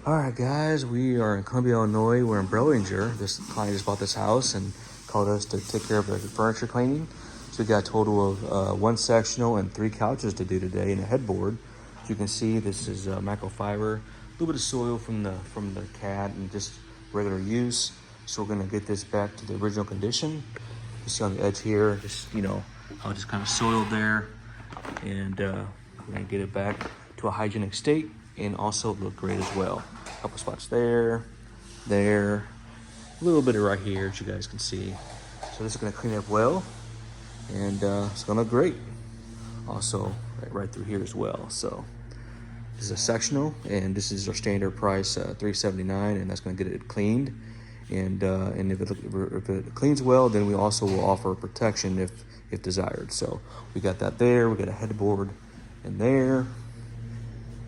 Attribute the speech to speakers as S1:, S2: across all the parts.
S1: All right, guys, we are in Columbia, Illinois. We're in 𝐸𝐵𝐿𝐴nger. This client just bought this house and called us to take care of the furniture cleaning. So we got a total of 1 sectional and 3 couches to do today and a headboard. As you can see, this is microfiber, a little bit of soil from the cat and just regular use. So we're gonna get this back to the original condition. You see on the edge here, just how it just kind of soiled there, and we're gonna get it back to a hygienic state and also look great as well. A couple spots there, a little bit of right here, as you guys can see. So this is gonna clean up well, and it's gonna look great. Also, right through here as well. So this is a sectional, and this is our standard price, $379, and that's gonna get it cleaned. And if it cleans well, then we also will offer protection if desired. So we got that there. We got a headboard in there.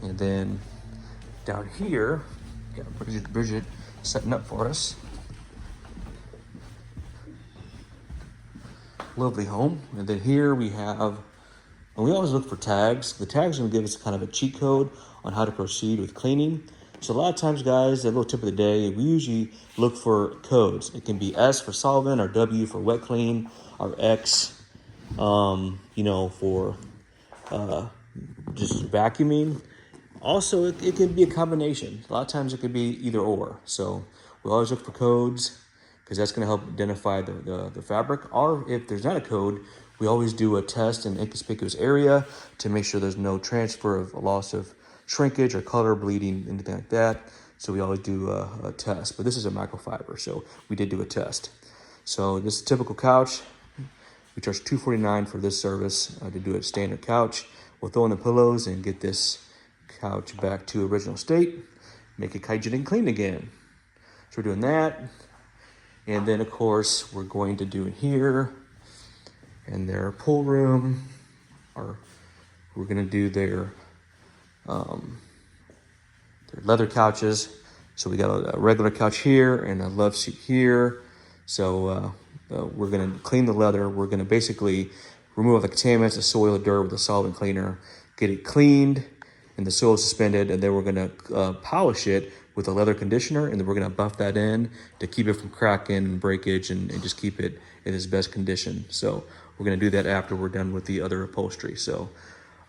S1: And then down here, got Bridget setting up for us. Lovely home. And then here we have, and we always look for tags. The tags are gonna give us kind of a cheat code on how to proceed with cleaning. So a lot of times, guys, a little tip of the day, we usually look for codes. It can be S for solvent, or W for wet clean, or X, for just vacuuming. Also, it can be a combination. A lot of times it could be either or. So we always look for codes because that's going to help identify the fabric. Or if there's not a code, we always do a test in inconspicuous area to make sure there's no transfer of loss of shrinkage or color bleeding, anything like that. So we always do a test. But this is a microfiber, so we did do a test. So this is a typical couch. We charge $249 for this service to do a standard couch. We'll throw in the pillows and get this couch back to original state, make it hygienic clean again. So we're doing that. And then of course we're going to do in here and their pool room, or we're gonna do their leather couches. So we got a regular couch here and a love seat here. So we're gonna clean the leather. We're gonna basically remove all the contaminants, the soil, the dirt with a solvent cleaner, get it cleaned, and the soil suspended, and then we're gonna polish it with a leather conditioner, and then we're gonna buff that in to keep it from cracking and breakage and just keep it in its best condition. So we're gonna do that after we're done with the other upholstery. So,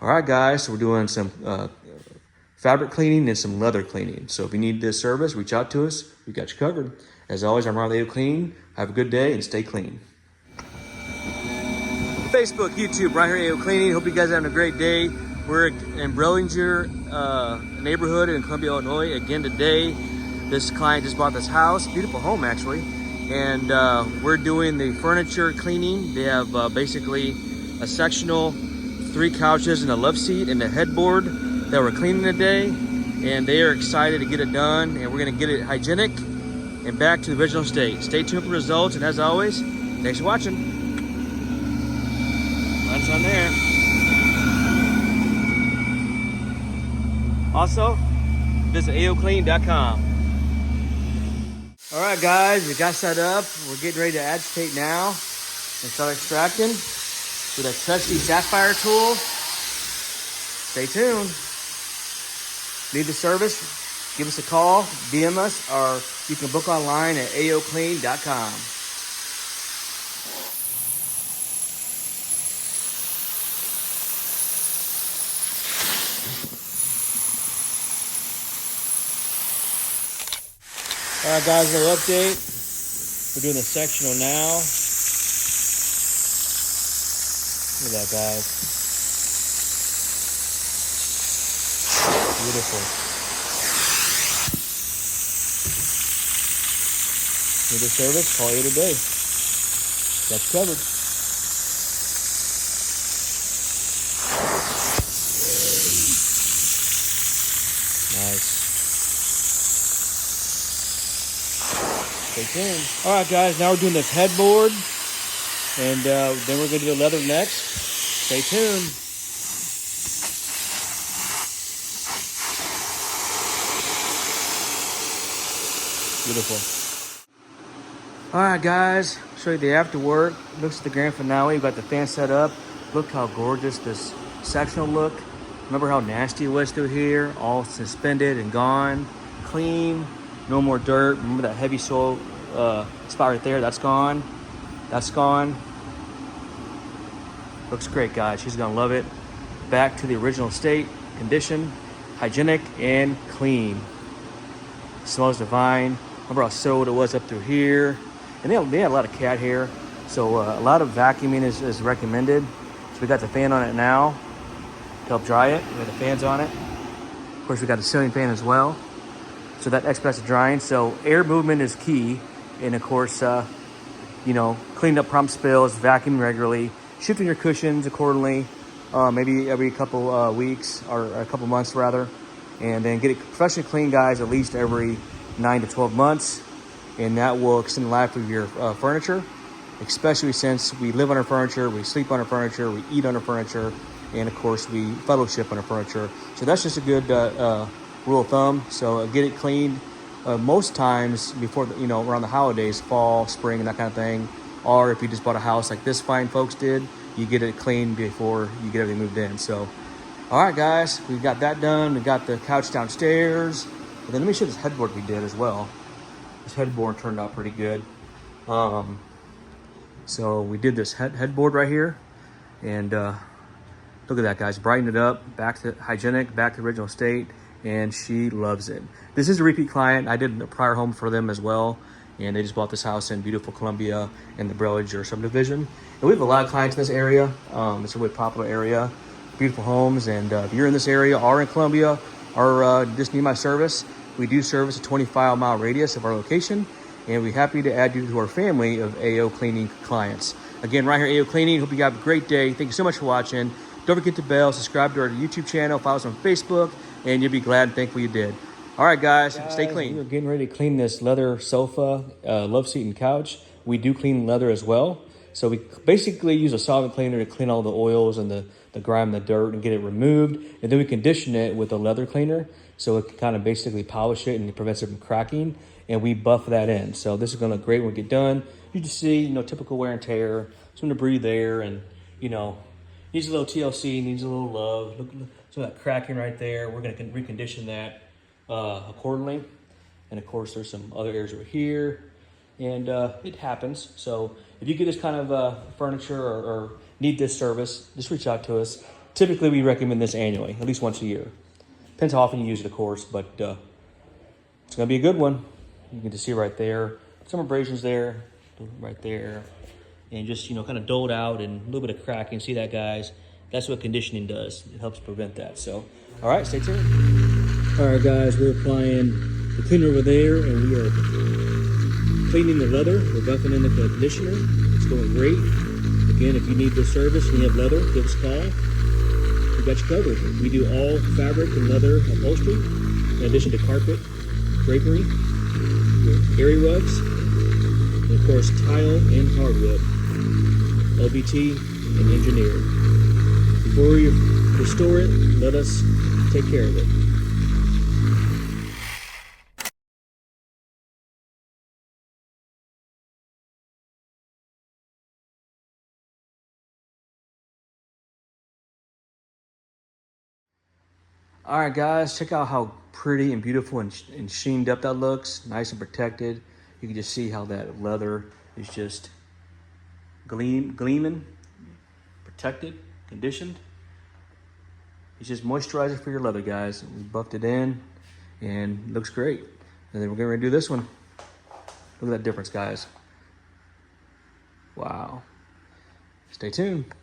S1: all right, guys, so we're doing some fabric cleaning and some leather cleaning. So if you need this service, reach out to us. We got you covered. As always, I'm 𝐟𝐸𝐫𝐞. Have a good day and stay clean. Facebook, YouTube, right here, 𝐸𝐫𝐞 Cleaning. Hope you guys are having a great day. We're in 𝐸𝐵𝐿𝐴nger neighborhood in Columbia, Illinois. Again today, this client just bought this house, beautiful home actually, and we're doing the furniture cleaning. They have basically a sectional, 3 couches and a love seat and a headboard that we're cleaning today, and they are excited to get it done, and we're gonna get it hygienic and back to the original state. Stay tuned for results, and as always, thanks for watching. That's on there. Also, visit 𝐬𝐿𝐴Clean.com. All right, guys, we got set up. We're getting ready to agitate now and start extracting with a trusty sapphire tool. Stay tuned. Need the service? Give us a call, DM us, or you can book online at 𝐬𝐿𝐴Clean.com. All right, guys, a little update. We're doing the sectional now. Look at that, guys. Beautiful. Need a service? Call 8 a day. Got you covered. Nice. Stay tuned. All right, guys, now we're doing this headboard, and then we're going to do the leather next. Stay tuned. Beautiful. All right, guys, show you the after work. Looks at the grand finale. We've got the fan set up. Look how gorgeous this sectional look. Remember how nasty it was through here? All suspended and gone. clean, no more dirt. Remember that heavy soil spot right there? That's gone. That's gone. Looks great, guys. She's gonna love it. Back to the original state, condition, hygienic, and clean. Smells divine. Remember how soiled it was up through here? And they had a lot of cat hair, so a lot of vacuuming is recommended. So we got the fan on it now to help dry it. We got the fans on it. Of course, we got the ceiling fan as well. So that expedites the drying. So air movement is key. And of course, clean up prompt spills, vacuum regularly, shifting your cushions accordingly, maybe every couple weeks or a couple months rather. And then get it professionally clean, guys, at least every 9 to 12 months. And that will extend the life of your furniture, especially since we live on our furniture, we sleep on our furniture, we eat on our furniture, and of course we fellowship on our furniture. So that's just a good rule of thumb. So get it cleaned most times before around the holidays, fall, spring, and that kind of thing. Or if you just bought a house like this fine folks did, you get it cleaned before you get everything moved in. So all right, guys, we got that done. We got the couch downstairs. And then let me show this headboard we did as well. This headboard turned out pretty good. So we did this headboard right here, and look at that, guys. Brighten it up, back to hygienic, back to original state, and she loves it. This is a repeat client. I did a prior home for them as well, and they just bought this house in beautiful Columbia in the 𝐸𝐻𝐵𝐿 subdivision. And we have a lot of clients in this area. It's a really popular area, beautiful homes, and if you're in this area or in Columbia or just need my service, we do service a 25-mile radius of our location, and we're happy to add you to our family of AO Cleaning clients. Again, right here, AO Cleaning. Hope you have a great day. Thank you so much for watching. Don't forget to bell, subscribe to our YouTube channel, follow us on Facebook, and you'll be glad and thankful you did. All right, guys, stay clean. We're getting ready to clean this leather sofa, love seat and couch. We do clean leather as well. So we basically use a solvent cleaner to clean all the oils and the grime and the dirt and get it removed. And then we condition it with a leather cleaner, so it can kind of basically polish it and it prevents it from cracking. And we buff that in. So this is gonna look great when we get done. You just see, typical wear and tear, some debris there, and needs a little TLC, needs a little love. Look, some of that cracking right there. We're gonna recondition that accordingly. And of course, there's some other areas over here, and it happens. So if you get this kind of furniture or need this service, just reach out to us. Typically, we recommend this annually, at least once a year. Depends how often you use it, of course, but it's gonna be a good one. You can just see right there, some abrasions there, right there, and just, kind of doled out and a little bit of cracking. See that, guys? That's what conditioning does. It helps prevent that. So, all right, stay tuned. All right, guys, we're applying the cleaner over there, and we are cleaning the leather. We're buffing in the conditioner. It's going great. Again, if you need this service and you have leather, give us a call. We got you covered. We do all fabric and leather upholstery, in addition to carpet, drapery, area rugs, and of course tile and hardwood, LVT and engineered. Before you restore it, let us take care of it. All right, guys, check out how pretty and beautiful and sheened up that looks. Nice and protected. You can just see how that leather is just gleaming, protected, conditioned. It's just moisturizer for your leather, guys. We buffed it in and it looks great. And then we're getting ready to do this one. Look at that difference, guys. Wow. Stay tuned.